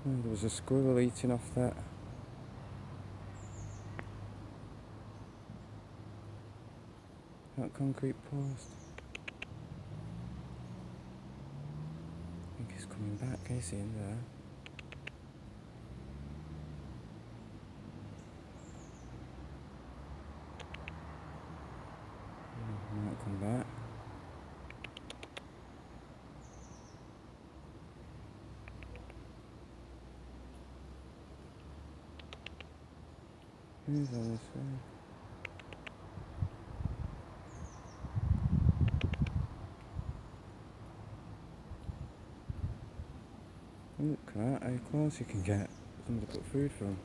Oh, there was a squirrel eating off that. That concrete post. I think he's coming back, is he, in there? He might come back. Who's on this way? Look at that, how close you can get. Somebody put food for him.